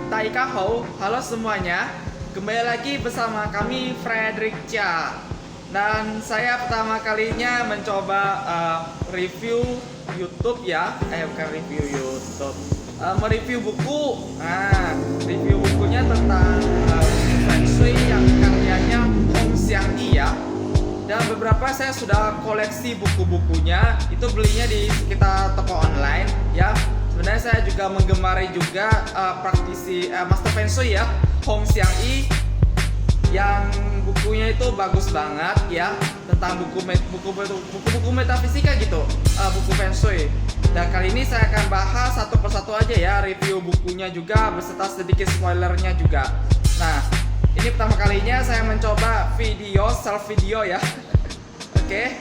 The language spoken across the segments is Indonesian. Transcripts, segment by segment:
Taikahou, halo semuanya. Kembali lagi bersama kami Frederick Chia. Dan saya pertama kalinya mencoba review YouTube ya. Bukan review YouTube. Mereview buku. Review bukunya tentang Feng Shui yang karyanya Hong Xiang-yi ya. Dan beberapa saya sudah koleksi buku-bukunya. Itu belinya di sekitar toko online ya. Sebenarnya saya juga menggemari juga praktisi Master Feng Shui ya, Hong Xiang-yi, yang bukunya itu bagus banget ya, tentang buku metafisika gitu, buku Feng Shui. Dan kali ini saya akan bahas satu persatu aja ya, review bukunya juga beserta sedikit spoilernya juga. Nah, ini pertama kalinya saya mencoba self video ya. Oke.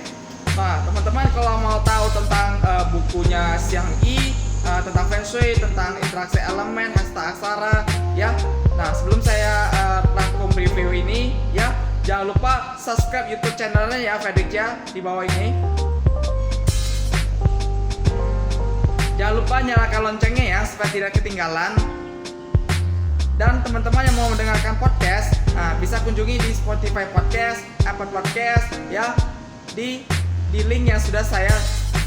Nah, teman-teman kalau mau tahu tentang bukunya Xiang-yi, tentang Feng Shui, tentang interaksi elemen, hasta aksara ya. Nah, sebelum saya rangkum review ini ya, jangan lupa subscribe YouTube channelnya ya, Frederick Chia, di bawah ini. Jangan lupa nyalakan loncengnya ya, supaya tidak ketinggalan. Dan teman-teman yang mau mendengarkan podcast, bisa kunjungi di Spotify Podcast, Apple Podcast ya, di link yang sudah saya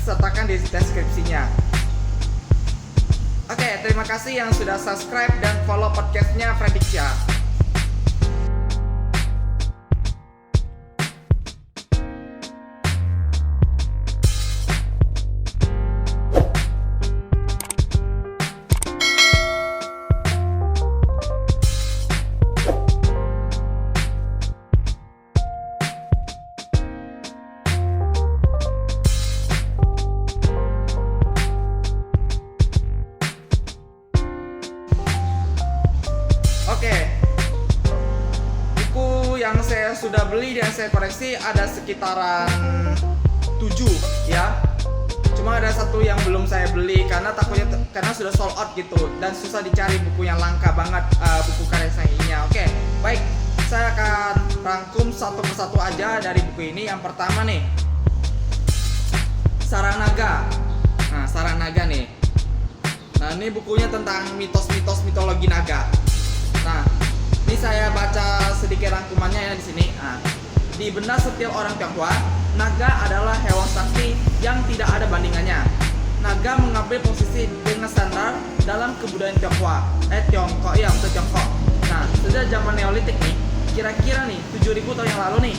sertakan di deskripsinya. Oke, terima kasih yang sudah subscribe dan follow podcastnya Frederick Chia. Oke, buku yang saya sudah beli dan saya koleksi ada sekitaran 7 ya. Cuma ada satu yang belum saya beli karena karena sudah sold out gitu dan susah dicari buku yang langka banget, buku karya Xiang-yi-nya. Oke, baik, saya akan rangkum satu persatu aja dari buku ini. Yang pertama nih, Sarang Naga. Nah, Sarang Naga nih. Nah, ini bukunya tentang mitos-mitos mitologi naga. Nah, ini saya baca sedikit rangkumannya ya di sini. Di benak setiap orang Tionghoa, naga adalah hewan sakti yang tidak ada bandingannya. Naga mengambil posisi dengan standar dalam kebudayaan Tionghoa. Tiongkok. Nah, sejak zaman Neolitik nih, kira-kira nih 7.000 tahun yang lalu nih,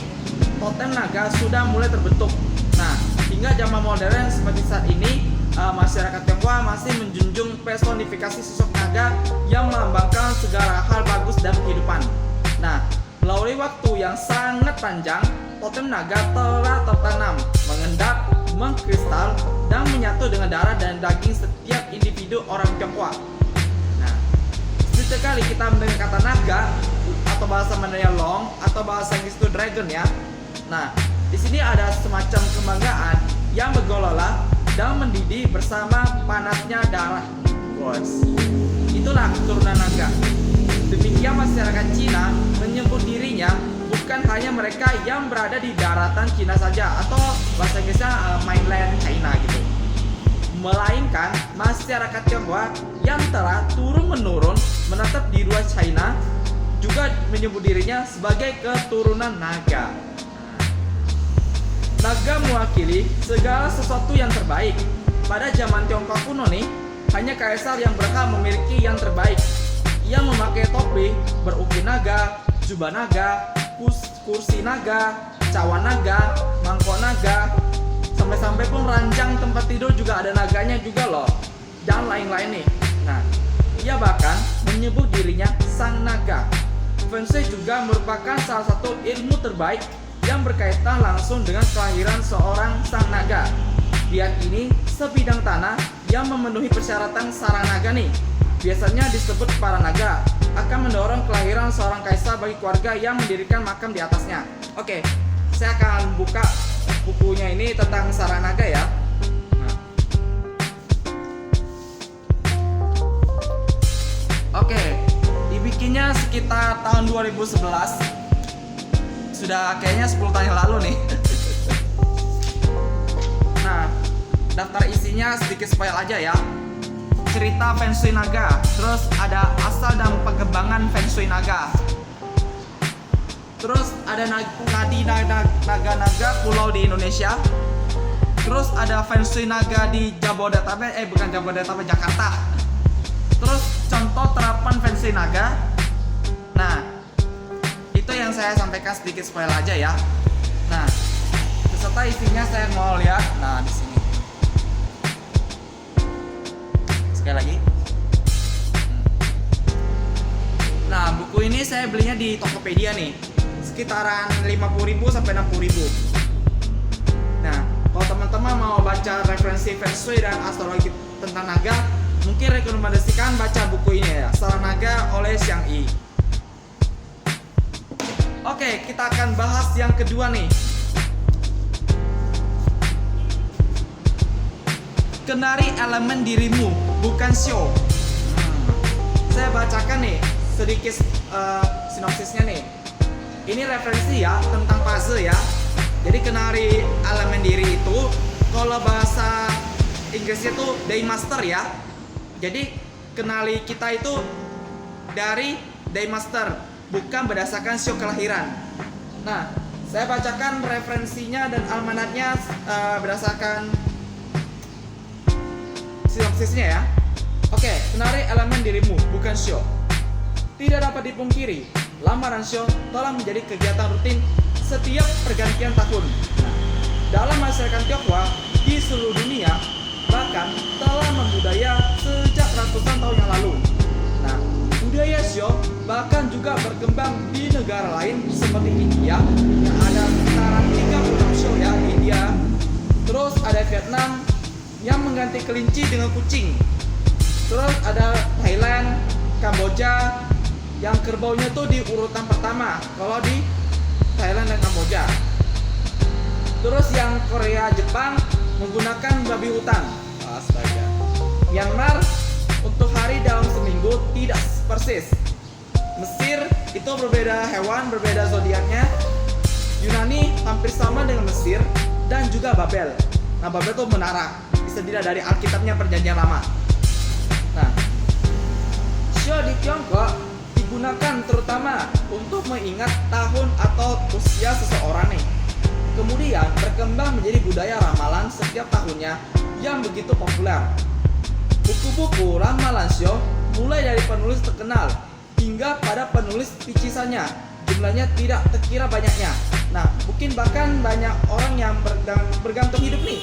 totem naga sudah mulai terbentuk. Nah, hingga zaman modern seperti saat ini, masyarakat Tionghoa masih menjunjung personifikasi sosok naga yang melambangkan segala hal bagus dalam kehidupan. Nah, melalui waktu yang sangat panjang, totem naga telah tertanam, mengendap, mengkristal, dan menyatu dengan darah dan daging setiap individu orang Tionghoa. Nah, setiap kali kita mendengar kata naga atau bahasa Mandarin long atau bahasa Inggris itu dragon ya. Nah, di sini ada semacam kebanggaan yang bergololak dan mendidih bersama panasnya darah. Itulah keturunan naga. Demikian masyarakat Cina menyebut dirinya bukan hanya mereka yang berada di daratan Cina saja atau bahasa Inggrisnya mainland China gitu, melainkan masyarakat Tionghoa yang telah turun-menurun menetap di luar China juga menyebut dirinya sebagai keturunan naga. Naga mewakili segala sesuatu yang terbaik. Pada zaman Tiongkok kuno nih, hanya kaisar yang berhak memiliki yang terbaik. Ia memakai topi berukir naga, jubah naga, kursi naga, cawan naga, mangkok naga, sampai-sampai pun ranjang tempat tidur juga ada naganya juga loh, dan lain-lain nih. Nah, ia bahkan menyebut dirinya sang naga. Feng Shui juga merupakan salah satu ilmu terbaik yang berkaitan langsung dengan kelahiran seorang sang naga. Diyakini sebidang tanah yang memenuhi persyaratan sarang naga nih, biasanya disebut para naga, akan mendorong kelahiran seorang kaisar bagi keluarga yang mendirikan makam di atasnya. Oke, saya akan buka bukunya ini tentang sarang naga ya. Oke, dibikinnya sekitar tahun 2011. Sudah kayaknya 10 tahun yang lalu nih. Nah, daftar isinya sedikit spoil aja ya. Cerita Feng Shui naga, terus ada asal dan Feng Shui Naga. Terus ada naga-naga pulau di Indonesia. Terus ada Feng Shui Naga di Jabodetabek, bukan Jabodetabek, Jakarta. Terus contoh terapan Feng Shui Naga. Nah, itu yang saya sampaikan, sedikit spoiler aja ya. Nah, beserta isinya saya mau lihat. Nah, di sini. Sekali lagi. Nah, buku ini saya belinya di Tokopedia nih, sekitaran 50.000 sampai 60.000. Nah, kalau teman-teman mau baca referensi Feng Shui dan astrologi tentang naga, mungkin rekomendasikan baca buku ini ya, Sala Naga oleh Xiang Yi. Oke, kita akan bahas yang kedua nih. Kenari elemen dirimu, bukan show. Saya bacakan nih sedikit sinopsisnya nih. Ini referensi ya tentang puzzle ya. Jadi kenari elemen diri itu, kalau bahasa Inggrisnya tuh Daymaster ya. Jadi kenali kita itu dari Daymaster, bukan berdasarkan show kelahiran. Nah, saya bacakan referensinya dan almanaknya berdasarkan sinopsisnya ya. Oke, kenari elemen dirimu, bukan show. Tidak dapat dipungkiri, lamaran show telah menjadi kegiatan rutin setiap pergantian tahun. Nah, dalam masyarakat Tionghoa di seluruh dunia, bahkan telah membudaya sejak ratusan tahun yang lalu. Nah, budaya show bahkan juga berkembang di negara lain seperti India, yang ada sekitar 36 show ya, India. Terus ada Vietnam yang mengganti kelinci dengan kucing. Terus ada Thailand, Kamboja, yang kerbaunya tuh di urutan pertama kalau di Thailand dan Kamboja. Terus yang Korea, Jepang menggunakan babi hutan. Astaga. Myanmar untuk hari dalam seminggu tidak persis. Mesir itu berbeda hewan, berbeda zodiaknya. Yunani hampir sama dengan Mesir, dan juga Babel. Nah, Babel itu menara, bisa dilihat dari Alkitabnya Perjanjian Lama. Nah, show di Tiongkok digunakan terutama untuk mengingat tahun atau usia seseorang nih. Kemudian berkembang menjadi budaya ramalan setiap tahunnya yang begitu populer. Buku-buku ramalan show mulai dari penulis terkenal hingga pada penulis picisannya, jumlahnya tidak terkira banyaknya. Nah, mungkin bahkan banyak orang yang bergantung hidup nih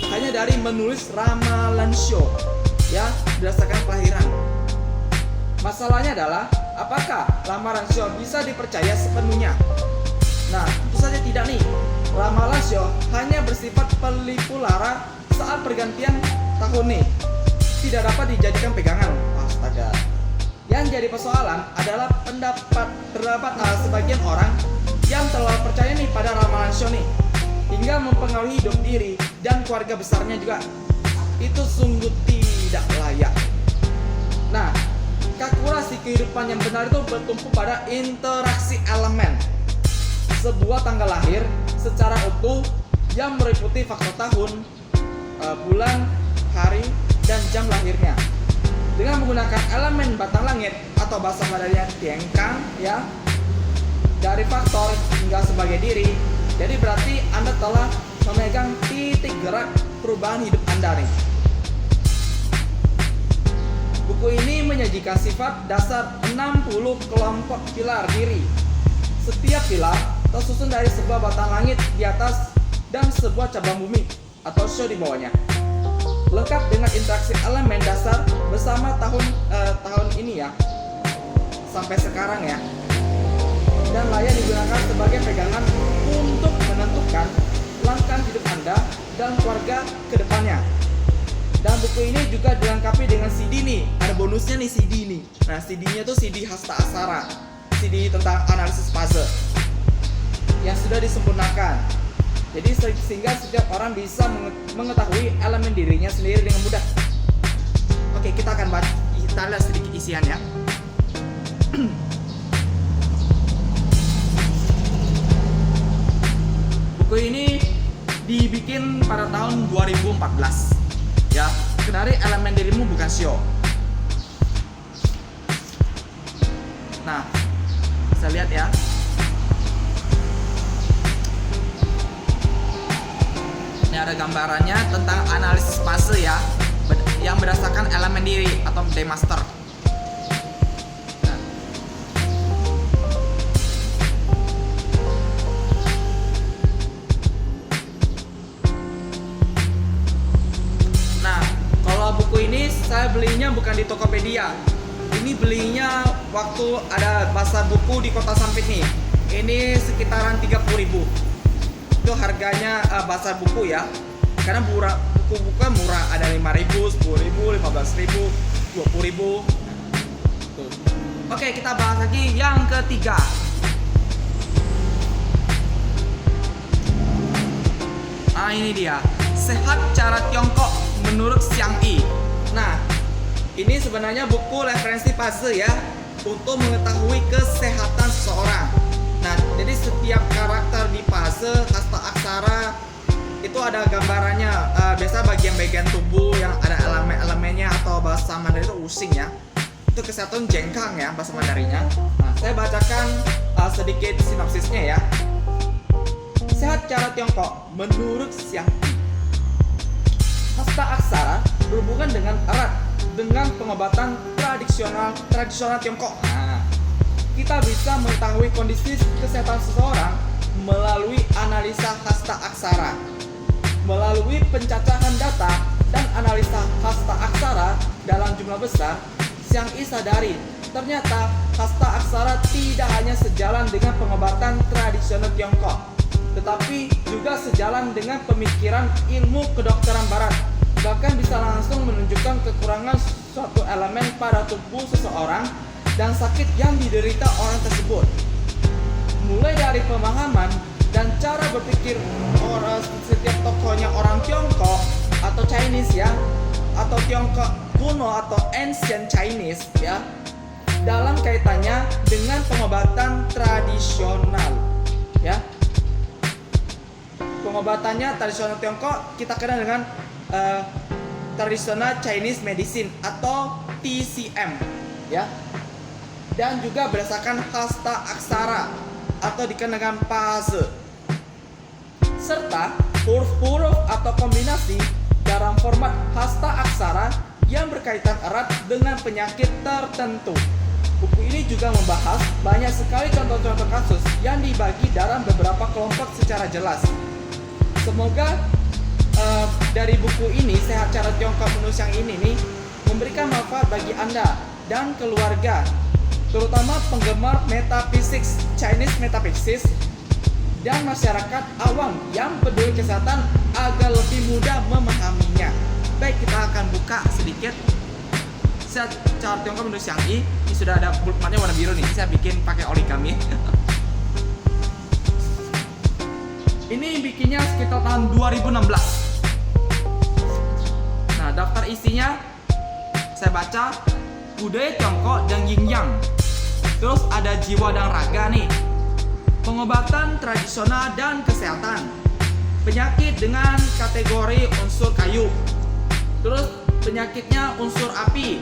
hanya dari menulis ramalan show ya, berdasarkan kelahiran. Masalahnya adalah, apakah lamaran show bisa dipercaya sepenuhnya? Nah, tentu saja tidak nih. Ramalan show hanya bersifat pelipu lara saat pergantian tahun nih, tidak dapat dijadikan pegangan. Astaga. Yang jadi persoalan adalah terdapat sebagian orang yang terlalu percaya nih pada ramalan show nih, hingga mempengaruhi hidup diri dan keluarga besarnya juga. Itu sungguh tidak layak. Nah, kalkulasi kehidupan yang benar itu bertumpu pada interaksi elemen. Sebuah tanggal lahir secara utuh yang meliputi faktor tahun, bulan, hari, dan jam lahirnya. Dengan menggunakan elemen batang langit atau bahasa Mandarinnya tiengkang ya, dari faktor hingga sebagai diri. Jadi berarti Anda telah memegang titik gerak perubahan hidup Anda nih. Buku ini menyajikan sifat dasar 60 kelompok pilar diri. Setiap pilar tersusun dari sebuah batang langit di atas dan sebuah cabang bumi atau show di bawahnya. Lengkap dengan interaksi elemen dasar bersama tahun ini ya, sampai sekarang ya. Dan layak digunakan sebagai pegangan untuk menentukan langkah hidup Anda dan keluarga ke depannya. Dan buku ini juga dilengkapi dengan CD nih. Ada bonusnya nih CD nih. Nah, CD-nya tuh CD Hasta Aksara, CD tentang analisis puzzle yang sudah disempurnakan. Jadi sehingga setiap orang bisa mengetahui elemen dirinya sendiri dengan mudah. Oke, kita akan kita lihat sedikit isiannya. Buku ini dibikin pada tahun 2014. Ya, kenari elemen dirimu bukan show. Nah, Bisa lihat ya. Ini ada gambarannya tentang analisis fase ya, yang berdasarkan elemen diri atau demaster. Nah, kalau buku ini saya belinya bukan di Tokopedia. Ini belinya waktu ada pasar buku di Kota Sampit nih. Ini sekitaran 30.000. Itu harganya pasar buku ya, karena buku-buku murah, ada 5.000, 10.000, 15.000, 20.000. Tuh. Oke, kita bahas lagi yang ketiga. Nah, ini dia, Sehat Cara Tiongkok menurut Xiang Yi. Nah, ini sebenarnya buku referensi fase ya, untuk mengetahui kesehatan seseorang. Nah, jadi setiap karakter di fase hasta aksara itu ada gambarannya. Biasa bagian-bagian tubuh yang ada elemen-elemennya, atau bahasa Mandarin itu using ya. Itu kesehatan jengkang ya bahasa Mandarinnya. Nah, saya bacakan sedikit sinopsisnya ya. Sehat Cara Tiongkok menurut Xiang Yi. Hasta aksara berhubungan dengan erat dengan pengobatan tradisional Tiongkok. Nah, kita bisa mengetahui kondisi kesehatan seseorang melalui analisa hasta aksara. Melalui pencacahan data dan analisa hasta aksara dalam jumlah besar, Xiang Yi sadari ternyata hasta aksara tidak hanya sejalan dengan pengobatan tradisional Tiongkok, tetapi juga sejalan dengan pemikiran ilmu kedokteran barat. Bahkan bisa langsung menunjukkan kekurangan suatu elemen pada tubuh seseorang dan sakit yang diderita orang tersebut. Mulai dari pemahaman dan cara berpikir setiap tokohnya orang Tiongkok atau Chinese ya, atau Tiongkok kuno atau ancient Chinese ya, dalam kaitannya dengan pengobatan tradisional ya. Pengobatannya tradisional Tiongkok kita kenal dengan traditional Chinese medicine atau TCM ya. Dan juga berdasarkan hasta aksara atau dikenal dengan fase, serta huruf-huruf atau kombinasi dalam format hasta aksara yang berkaitan erat dengan penyakit tertentu. Buku ini juga membahas banyak sekali contoh-contoh kasus yang dibagi dalam beberapa kelompok secara jelas. Semoga dari buku ini, Sehat Cara Tiongkok menurut Xiang Yi ini memberikan manfaat bagi Anda dan keluarga, terutama penggemar metafisik, Chinese metaphysics, dan masyarakat awam yang peduli kesehatan agar lebih mudah memahaminya. Baik, kita akan buka sedikit Sehat Cara Tiongkok menurut Xiang Yi. Ini sudah ada bookmarknya warna biru nih, saya bikin pakai origami. Ini bikinnya sekitar tahun 2016. Nah, daftar isinya saya baca, budaya Tiongkok dan Yin Yang. Terus ada jiwa dan raga nih, pengobatan tradisional dan kesehatan, penyakit dengan kategori unsur kayu, terus penyakitnya unsur api,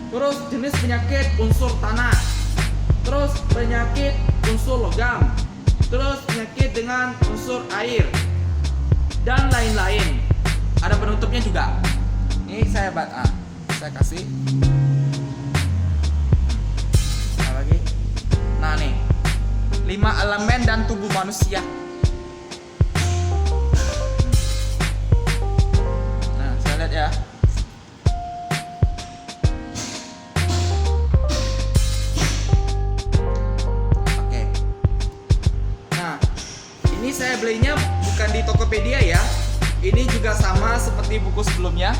terus jenis penyakit unsur tanah, terus penyakit unsur logam, terus penyakit dengan unsur air, dan lain-lain. Ada penutupnya juga. Ini saya saya kasih. Lagi. Nah nih, 5 elemen dan tubuh manusia. Nah, saya lihat ya. Oke. Nah, ini saya belinya bukan di Tokopedia ya. Ini juga sama seperti buku sebelumnya.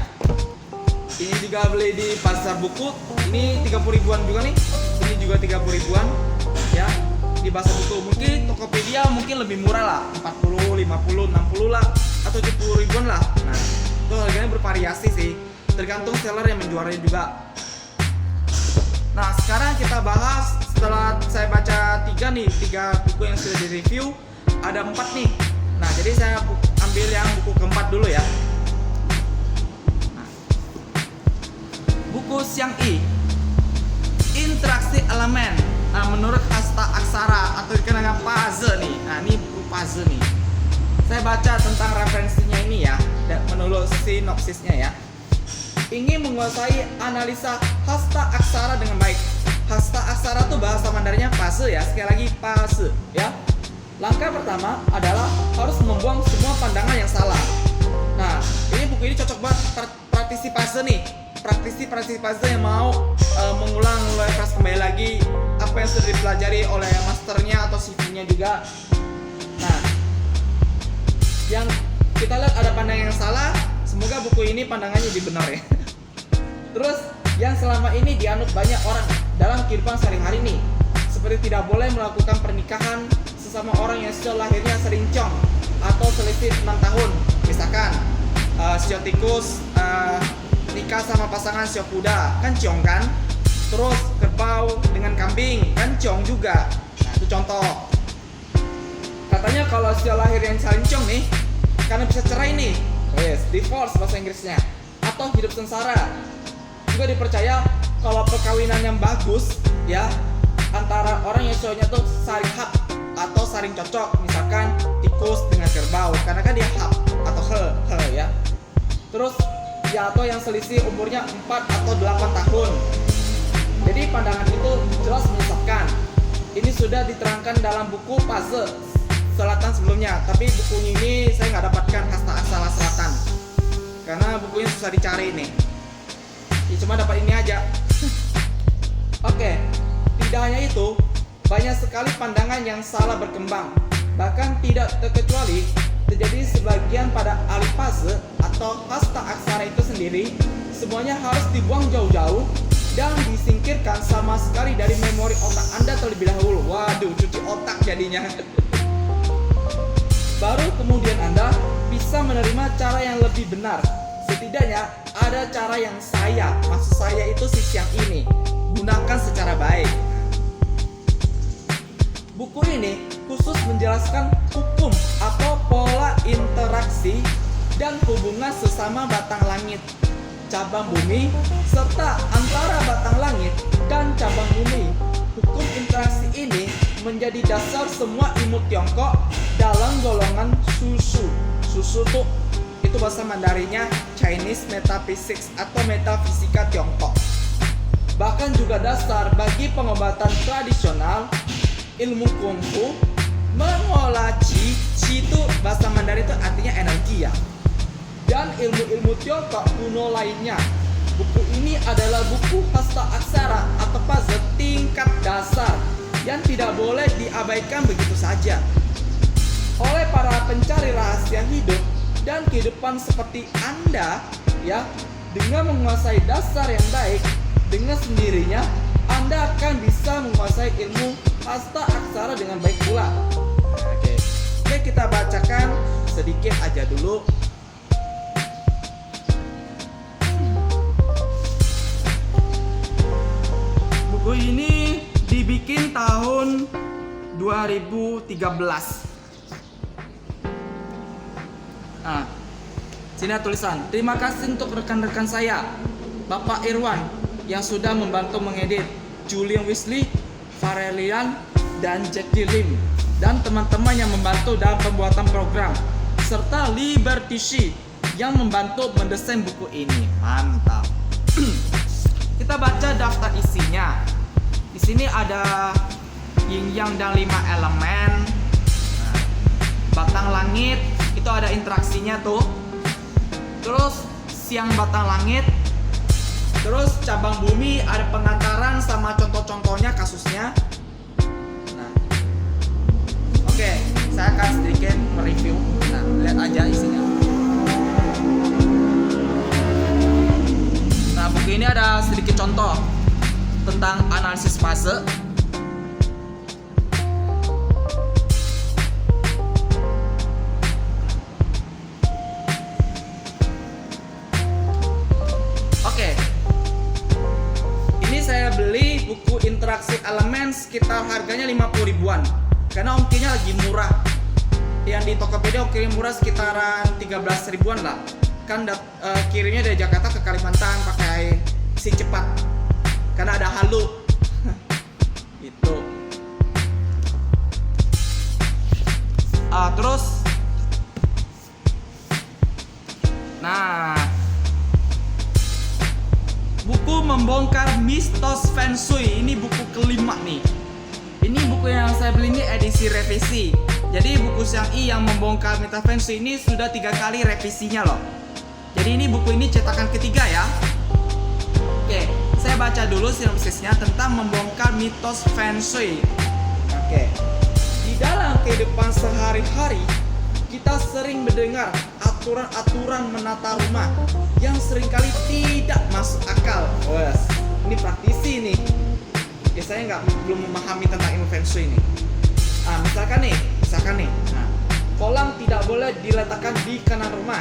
Ini juga beli di pasar buku. Ini 30 ribuan juga nih. Ini juga 30 ribuan ya. Di pasar buku mungkin Tokopedia mungkin lebih murah lah, 40, 50, 60 lah, atau 70 ribuan lah. Nah, itu harganya bervariasi sih, tergantung seller yang menjualnya juga. Nah, sekarang kita bahas, setelah saya baca 3 buku yang sudah direview, ada 4 nih. Nah, jadi saya ambil yang buku keempat dulu ya. Nah, buku Xiang Yi, Interaksi Elemen. Nah, menurut hasta aksara fase nih. Saya baca tentang referensinya ini ya, dan menurut sinopsisnya ya. Ingin menguasai analisa hasta aksara dengan baik. Hasta aksara itu bahasa Mandarinnya fase ya, sekali lagi fase ya. Langkah pertama adalah harus membuang semua pandangan yang salah. Nah, ini buku ini cocok buat praktisi fase nih. Praktisi fase yang mau mengulang refresh kembali lagi apa yang sudah dipelajari oleh masternya atau CV-nya juga. Nah, yang kita lihat ada pandangan yang salah, semoga buku ini pandangannya jadi benar ya. Terus yang selama ini dianut banyak orang dalam kehidupan sehari-hari nih, seperti tidak boleh melakukan pernikahan sesama orang yang sio lahirnya serincong atau selisih 6 tahun. Misalkan sio tikus nikah sama pasangan sio kuda, kan ciong kan? Terus kerbau dengan kambing, kan ciong juga. Nah, itu contoh. Katanya kalau sio lahir yang serincong nih, karena bisa cerai nih, divorce bahasa Inggrisnya, atau hidup sengsara. Juga dipercaya kalau perkawinan yang bagus ya antara orang yang sionya tuh saling hak atau saling cocok, misalkan tikus dengan kerbau karena kan dia hak atau he ya. Terus ya atau yang selisih umurnya 4 atau 8 tahun. Jadi pandangan itu jelas menyesatkan. Ini sudah diterangkan dalam buku Fase Selatan sebelumnya, tapi bukunya ini saya nggak dapatkan hasta aksara selatan karena bukunya susah dicari nih. Ya, cuma dapat ini aja. Oke, tidak hanya itu, banyak sekali pandangan yang salah berkembang. Bahkan tidak terkecuali terjadi sebagian pada alif fase atau hasta aksara itu sendiri. Semuanya harus dibuang jauh-jauh dan disingkirkan sama sekali dari memori otak Anda terlebih dahulu. Waduh, cuci otak jadinya. Baru kemudian Anda bisa menerima cara yang lebih benar. Setidaknya ada cara yang maksud saya itu sisi yang ini, gunakan secara baik. Buku ini khusus menjelaskan hukum atau pola interaksi dan hubungan sesama batang langit, cabang bumi, serta antara batang langit dan cabang bumi. Hukum interaksi ini menjadi dasar semua ilmu Tiongkok dalam golongan susu. Susu itu bahasa Mandarinnya Chinese Metaphysics atau metafisika Tiongkok. Bahkan juga dasar bagi pengobatan tradisional, ilmu kungfu, mengolah qi itu bahasa Mandarin itu artinya energi ya. Dan ilmu-ilmu Tiongkok kuno lainnya. Buku ini adalah buku hasta aksara atau fase tingkat dasar yang tidak boleh diabaikan begitu saja oleh para pencari rahasia hidup dan kehidupan seperti Anda ya. Dengan menguasai dasar yang baik, dengan sendirinya Anda akan bisa menguasai ilmu hasta aksara dengan baik pula. Oke, kita bacakan sedikit aja dulu. Buku ini dibikin tahun 2013. Nah, sini ada tulisan. Terima kasih untuk rekan-rekan saya, Bapak Irwan yang sudah membantu mengedit, Julian Wesley, Farelian, dan Jackie Lim, dan teman-teman yang membantu dalam pembuatan program, serta Liberty Shi yang membantu mendesain buku ini. Mantap. Kita baca daftar isinya. Di sini ada yin yang dan 5 elemen. Nah, batang langit itu ada interaksinya tuh. Terus siang batang langit. Terus cabang bumi ada pengantaran sama contoh-contohnya kasusnya. Nah, oke, saya akan sedikit mereview. Nah, lihat aja isinya. Nah, buku ini ada sedikit contoh tentang analisis fase. Oke. Ini saya beli buku interaksi elemen sekitar harganya 50 ribuan. Karena ongkirnya lagi murah. Yang di Tokopedia ongkirnya murah sekitaran 13 ribuan lah. Kan kirimnya dari Jakarta ke Kalimantan pakai si cepat karena ada halu gitu. saya beli ini edisi revisi. Jadi buku Xiang Yi yang membongkar mitos Feng Shui ini sudah 3 kali revisinya loh. Jadi ini buku ini cetakan ketiga ya. Oke, saya baca dulu sinopsisnya tentang membongkar mitos Feng Shui. Oke, di dalam kehidupan sehari-hari kita sering mendengar aturan-aturan menata rumah yang seringkali tidak masuk akal. Wes, ini praktisi nih. Ya saya belum memahami tentang ilmu Feng Shui ini. Misalkan nih, kolam tidak boleh diletakkan di kanan rumah.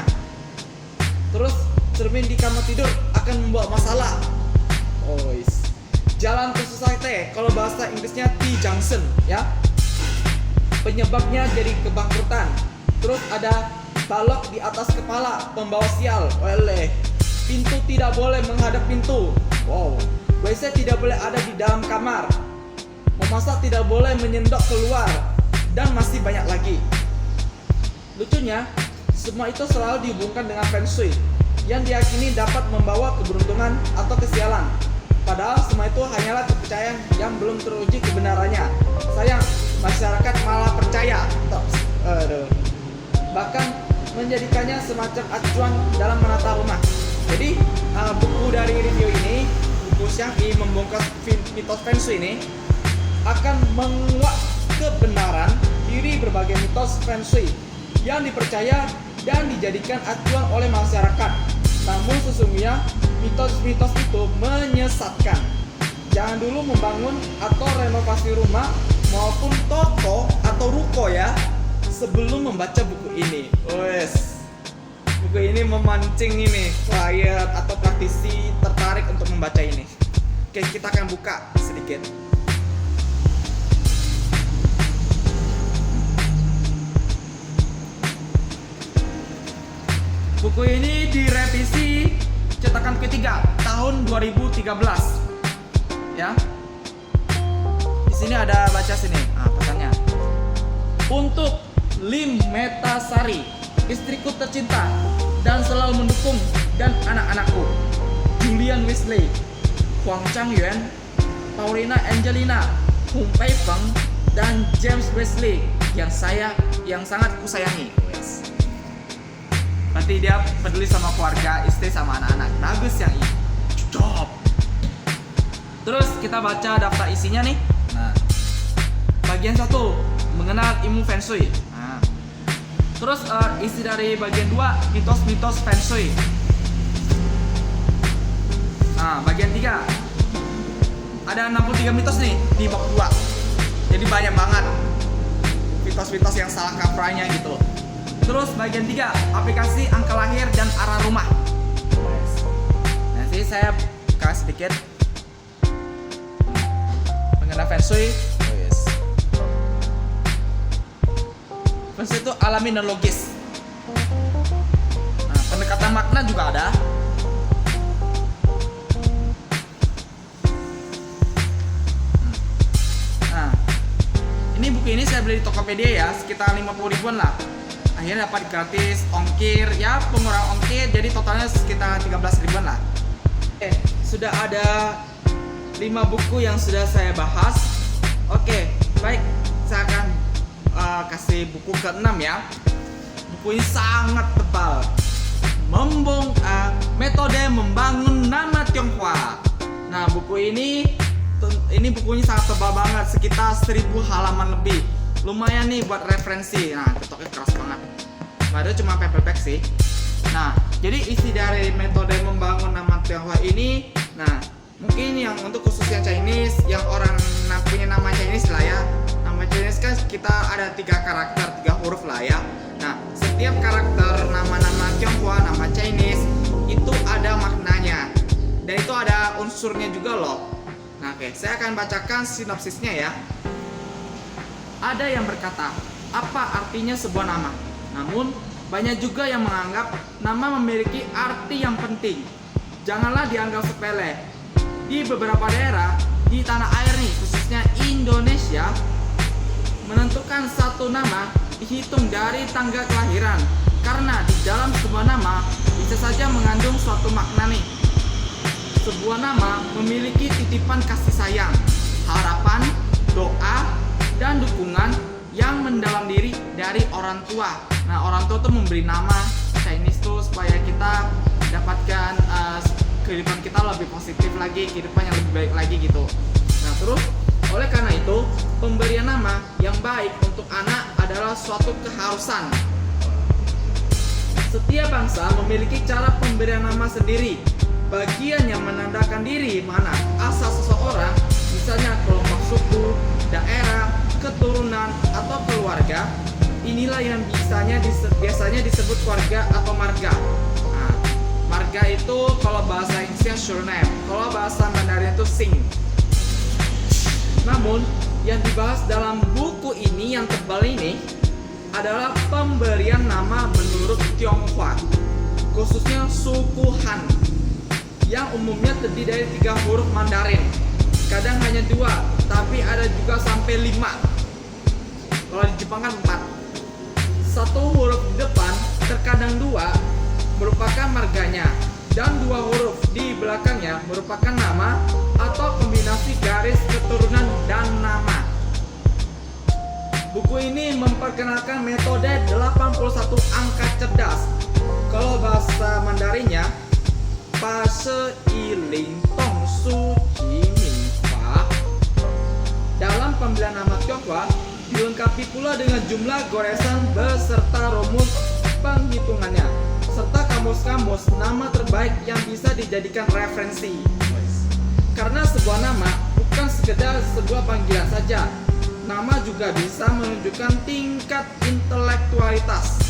Terus cermin di kamar tidur akan membawa masalah. Jalan ke society, kalau bahasa Inggrisnya T-junction ya. Penyebabnya jadi kebangkrutan. Terus ada balok di atas kepala, pembawa sial. Pintu tidak boleh menghadap pintu. WC tidak boleh ada di dalam kamar. Memasak tidak boleh menyendok keluar. Dan masih banyak lagi. Lucunya, semua itu selalu dihubungkan dengan Feng Shui yang diyakini dapat membawa keberuntungan atau kesialan. Padahal semua itu hanyalah kepercayaan yang belum teruji kebenarannya. Sayang, masyarakat malah percaya. Bahkan menjadikannya semacam acuan dalam menata rumah. Jadi buku dari review ini, buku Xiang Yi membongkar mitos Feng Shui ini akan menguak kebenaran diri berbagai mitos Feng Shui yang dipercaya dan dijadikan acuan oleh masyarakat. Namun sesungguhnya mitos-mitos itu menyesatkan. Jangan dulu membangun atau renovasi rumah maupun toko atau ruko ya sebelum membaca buku ini. Buku ini memancing ini klien atau praktisi tertarik untuk membaca ini. Oke, kita akan buka sedikit. Buku ini direvisi cetakan ketiga tahun 2013. Ya. Di sini ada baca sini. Pesannya. Untuk Lim Metasari, istriku tercinta dan selalu mendukung, dan anak-anakku, Julian Wesley, Huang Changyuan, Paulina Angelina, Hung Pei Feng, dan James Wesley yang sangat kusayangi. Nanti dia peduli sama keluarga, istri sama anak-anak. Bagus yang ini. Cocok. Terus kita baca daftar isinya nih. Bagian 1, mengenal ilmu Feng Shui. Terus isi dari bagian 2, mitos-mitos Feng Shui. Bagian 3, ada 63 mitos nih di bab 2. Jadi banyak banget mitos-mitos yang salah kaprahnya gitu. Terus bagian 3, aplikasi angka lahir dan arah rumah. Nanti saya buka sedikit mengenai Feng Shui. Feng Shui itu alami dan logis. Pendekatan makna juga ada. Ini buku ini saya beli di Tokopedia ya, sekitar 50 ribuan lah. Akhirnya dapat gratis, ongkir, ya pengurang ongkir, jadi totalnya sekitar 13 ribuan lah. Sudah ada 5 buku yang sudah saya bahas. Baik, saya akan kasih buku ke-6 ya. Buku ini sangat tebal. Metode membangun nama Tionghoa. Nah, buku ini bukunya sangat tebal banget, sekitar 1000 halaman lebih. Lumayan nih buat referensi. Ketoknya keras banget. Padahal cuma paperback sih. Jadi isi dari metode membangun nama Tionghoa ini, mungkin yang untuk khusus yang Chinese, yang orang punya nama Chinese lah ya. Nama Chinese kan kita ada 3 karakter, 3 huruf lah ya. Setiap karakter nama-nama Tionghoa, nama Chinese itu ada maknanya. Dan itu ada unsurnya juga loh. Saya akan bacakan sinopsisnya ya. Ada yang berkata, apa artinya sebuah nama? Namun, banyak juga yang menganggap nama memiliki arti yang penting. Janganlah dianggap sepele. Di beberapa daerah, di tanah air nih, khususnya Indonesia, menentukan satu nama dihitung dari tanggal kelahiran. Karena di dalam sebuah nama bisa saja mengandung suatu makna nih. Sebuah nama memiliki titipan kasih sayang, harapan, doa, dan dukungan dari orang tua. Nah, orang tua tuh memberi nama Chinese tuh supaya kita dapatkan kehidupan kita lebih positif lagi, kehidupan yang lebih baik lagi gitu. Nah, terus oleh karena itu pemberian nama yang baik untuk anak adalah suatu keharusan. Setiap bangsa memiliki cara pemberian nama sendiri. Bagian yang menandakan diri mana asal seseorang, misalnya kelompok suku, daerah, keturunan, atau keluarga, inilah yang biasanya disebut keluarga atau marga. Nah, marga itu kalau bahasa Inggrisnya surname, kalau bahasa Mandarin itu Sing. Namun, yang dibahas dalam buku ini yang tebal ini adalah pemberian nama menurut Tionghoa, khususnya suku Han, yang umumnya terdiri dari 3 huruf Mandarin. Kadang hanya 2, tapi ada juga sampai 5. Kalau di Jepang kan 4. 1 huruf di depan, terkadang 2, merupakan marganya, dan 2 huruf di belakangnya merupakan nama atau kombinasi garis keturunan dan nama. Buku ini memperkenalkan metode 81 angka cerdas. Kalau bahasa Mandarinnya Pa Se I Ling Tong Su Ji Min Fa. Dalam pembelian nama Tionghoa dilengkapi pula dengan jumlah goresan beserta rumus penghitungannya serta kamus-kamus nama terbaik yang bisa dijadikan referensi. Karena sebuah nama bukan sekedar sebuah panggilan saja, nama juga bisa menunjukkan tingkat intelektualitas,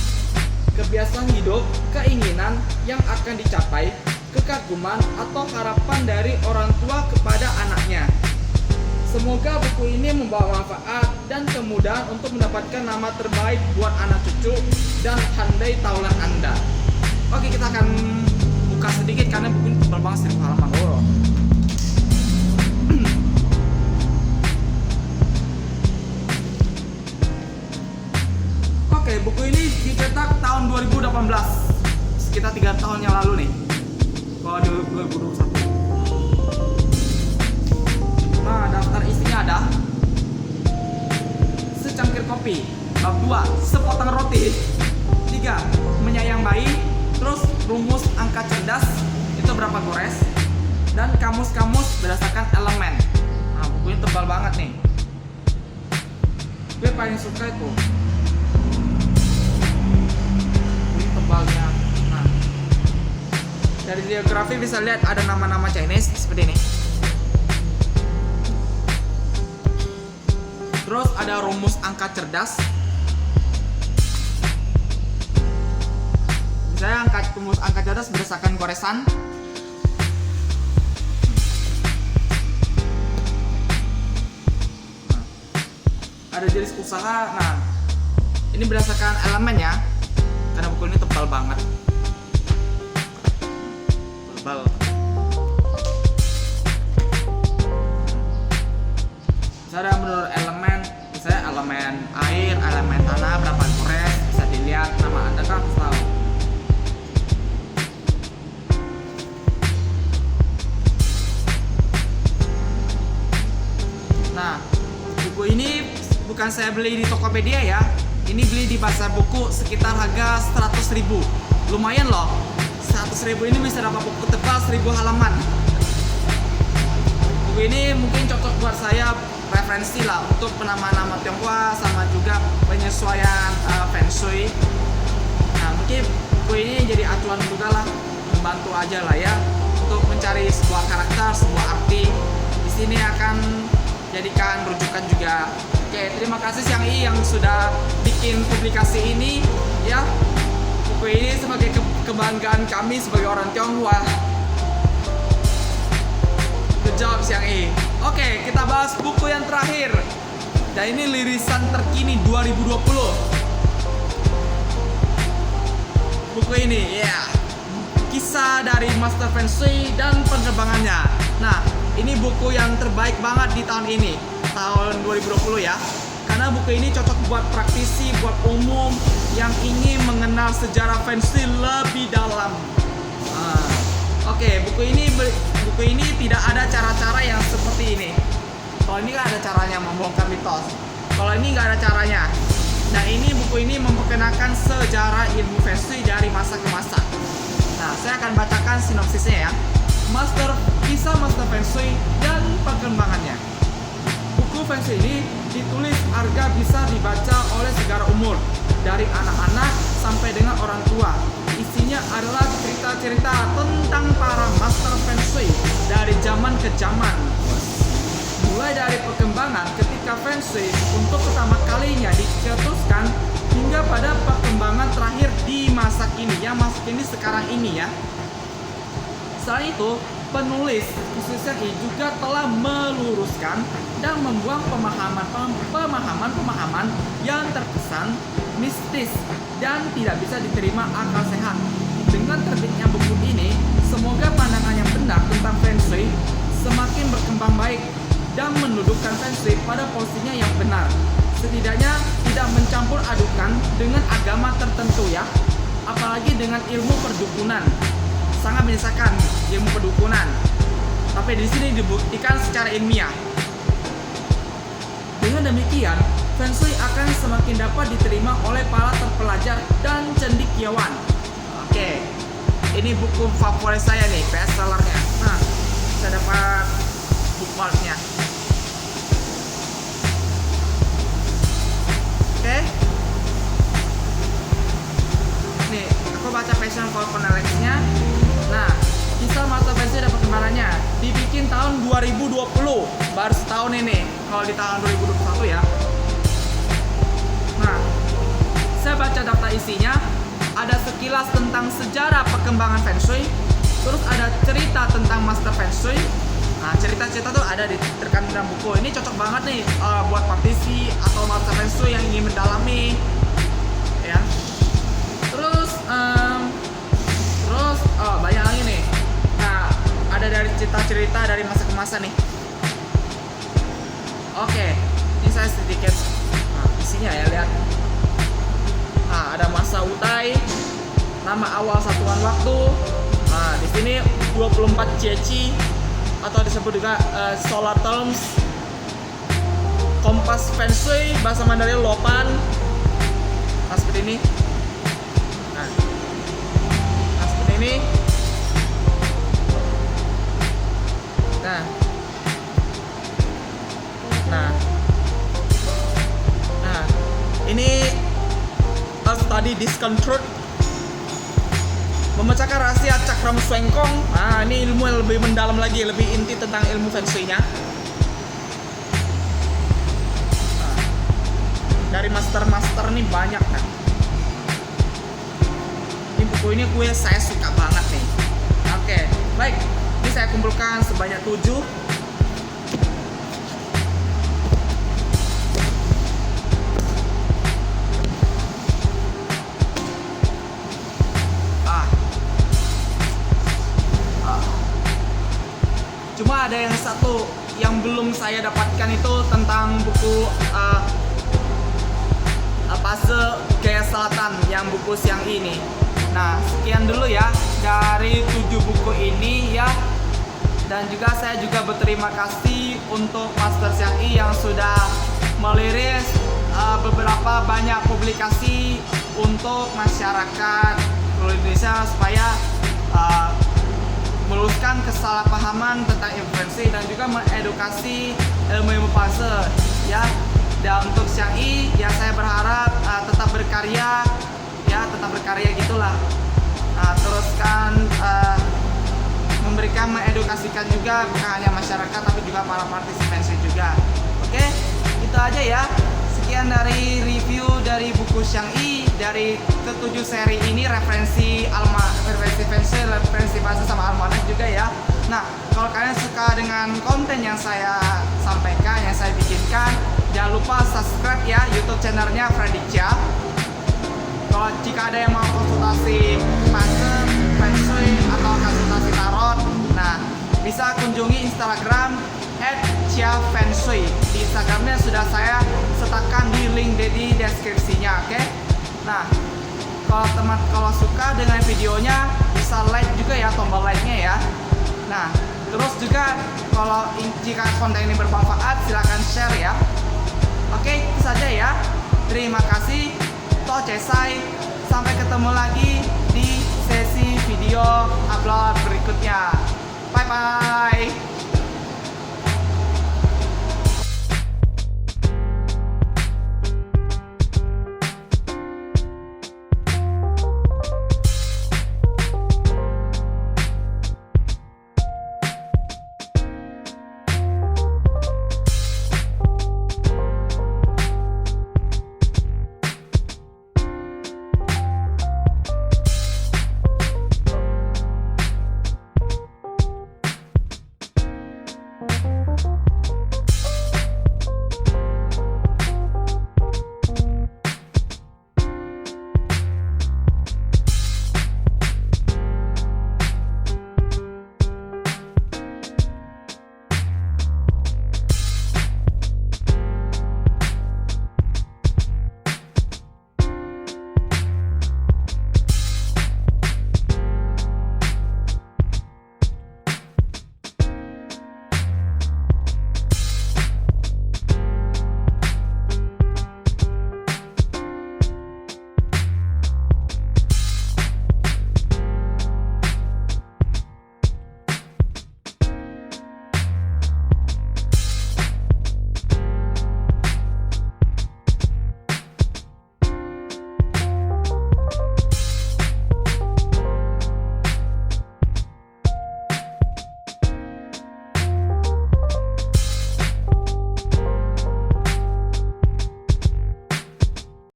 kebiasaan hidup, keinginan yang akan dicapai, kekaguman atau harapan dari orang tua kepada anaknya. Semoga buku ini membawa manfaat dan kemudahan untuk mendapatkan nama terbaik buat anak cucu dan handai taulan Anda. Oke, kita akan buka sedikit karena buku ini tebal banget, 1000 halaman. Oke, buku ini dicetak tahun 2018, sekitar 3 tahun yang lalu nih. Kalau di 2021. Nah, daftar isinya ada secangkir kopi, bab 2, sepotong roti, 3, menyayang bayi, terus rumus angka cerdas, itu berapa gores, dan kamus-kamus berdasarkan elemen. Nah, bukunya tebal banget nih. Gue paling suka itu tebalnya. Nah, dari geografi bisa lihat ada nama-nama Chinese seperti ini. Terus ada rumus angka cerdas. Misalnya rumus angka cerdas berdasarkan goresan. Nah, ada jenis usaha. Nah, ini berdasarkan elemen ya. Karena buku ini tebal banget. Tebal. Misalnya menurut elemen, misalnya elemen air, elemen tanah, berapa gores, bisa dilihat nama Anda kan harus tahu. Nah, buku ini bukan saya beli di Tokopedia ya. Ini beli di pasar buku sekitar harga 100.000. Lumayan loh. 100.000 ini bisa dapat buku tebal 1000 halaman. Buku ini mungkin cocok buat saya referensi lah untuk penamaan nama Tionghoa sama juga penyesuaian feng shui. Nah, mungkin buku ini jadi acuan juga lah, membantu aja lah ya untuk mencari sebuah karakter, sebuah arti. Di sini akan jadikan rujukan juga. Oke, terima kasih Siang I yang sudah bikin publikasi ini ya. Buku ini sebagai kebanggaan kami sebagai orang Tionghoa. Good job Siang I. Oke, kita bahas buku yang terakhir. Dan ini lirisan terkini 2020. Buku ini ya, kisah dari Master Feng Shui dan penerbangannya. Nah, ini buku yang terbaik banget di tahun ini, tahun 2020 ya. Karena buku ini cocok buat praktisi, buat umum yang ingin mengenal sejarah Feng Shui lebih dalam. Oke, buku ini tidak ada cara-cara yang seperti ini. Kalau ini kan ada caranya membongkar mitos. Kalau ini nggak ada caranya. Nah, buku ini memperkenalkan sejarah ilmu Feng Shui dari masa ke masa. Nah, saya akan bacakan sinopsisnya ya. Kisah Master Feng Shui dan perkembangannya. Buku Feng Shui ini ditulis agar bisa dibaca oleh segala umur, dari anak-anak sampai dengan orang tua. Isinya adalah cerita-cerita tentang para Master Feng Shui dari zaman ke zaman. Mulai dari perkembangan ketika Feng Shui untuk pertama kalinya dicetuskan hingga pada perkembangan terakhir di masa kini, sekarang ini ya. Selain itu, penulis khususnya juga telah meluruskan dan membuang pemahaman yang terkesan mistis dan tidak bisa diterima akal sehat. Dengan terbitnya buku ini, semoga pandangan yang benar tentang Feng Shui semakin berkembang baik dan mendudukkan Feng Shui pada posisinya yang benar. Setidaknya tidak mencampur adukan dengan agama tertentu ya, apalagi dengan ilmu perdukunan. Sangat menyisakan ilmu perdukunan, tapi di sini dibuktikan secara ilmiah. Dengan demikian, Feng Shui akan semakin dapat diterima oleh para terpelajar dan cendekiawan. Oke, ini buku favorit saya nih, bestsellernya. Nah, saya dapat bookmarknya. Oke, nih aku baca Passion for Phonetics-nya. Nah, kisah Master Feng Shui dan perkembangannya dibikin tahun 2020, baru setahun ini. Kalau di tahun 2021 ya. Nah, saya baca daftar isinya. Ada sekilas tentang sejarah perkembangan Feng Shui. Terus ada cerita tentang Master Feng Shui. Nah, cerita-cerita tuh ada terkandung dalam buku. Ini cocok banget nih buat praktisi atau Master Feng Shui yang ingin mendalami, ya. Terus banyak lagi nih. Nah, ada dari cerita-cerita dari masa ke masa nih. Oke, ini saya sedikit isinya ya, lihat. Nah, ada masa Wutai, nama awal satuan waktu. Nah, di sini 24 Jieqi atau disebut juga solar terms. Kompas Feng Shui, bahasa Mandarin Lopan. Nah, seperti ini. Nah, seperti ini. Nah, ini study discount truth, memecahkan rahasia cakram Swengkong. Nah, ini ilmu yang lebih mendalam lagi, lebih inti tentang ilmu Feng Shui-nya. Nah, dari master-master nih banyak kan. Ini buku ini saya suka banget nih. Oke, baik. Ini saya kumpulkan sebanyak 7. Cuma ada yang satu yang belum saya dapatkan, itu tentang buku Puzzle Gaya Selatan yang buku siang ini. Nah, sekian dulu ya dari 7 buku ini ya. Dan juga saya juga berterima kasih untuk Master Siang I yang sudah meliris beberapa banyak publikasi untuk masyarakat Indonesia supaya meluruskan kesalahpahaman tentang ilmu Feng Shui dan juga mengedukasi ilmu-ilmu puzzle ya. Dan untuk Siang I ya, saya berharap tetap berkarya gitulah. Teruskan memberikan, mengedukasikan juga bukan hanya masyarakat tapi juga para praktisi Feng Shui juga. Oke, itu aja ya. Sekian dari review dari buku Siang I dari ke-7 seri ini, referensi Feng Shui, referensi bahasa sama almanak juga ya. Nah, kalau kalian suka dengan konten yang saya sampaikan, yang saya bikinkan, jangan lupa subscribe ya YouTube channelnya Fredrik Chia. Kalau jika ada yang mau konsultasi passion, Feng Shui atau konsultasi tarot, nah bisa kunjungi Instagram @chia_feng_shui. Di Instagramnya sudah saya sertakan di link di deskripsinya, oke? Nah, kalau suka dengan videonya bisa like juga ya, tombol like-nya ya. Nah, terus juga jika konten ini bermanfaat silahkan share ya. Oke, itu saja ya. Terima kasih, Toh Cesai. Sampai ketemu lagi di sesi video upload berikutnya. Bye bye.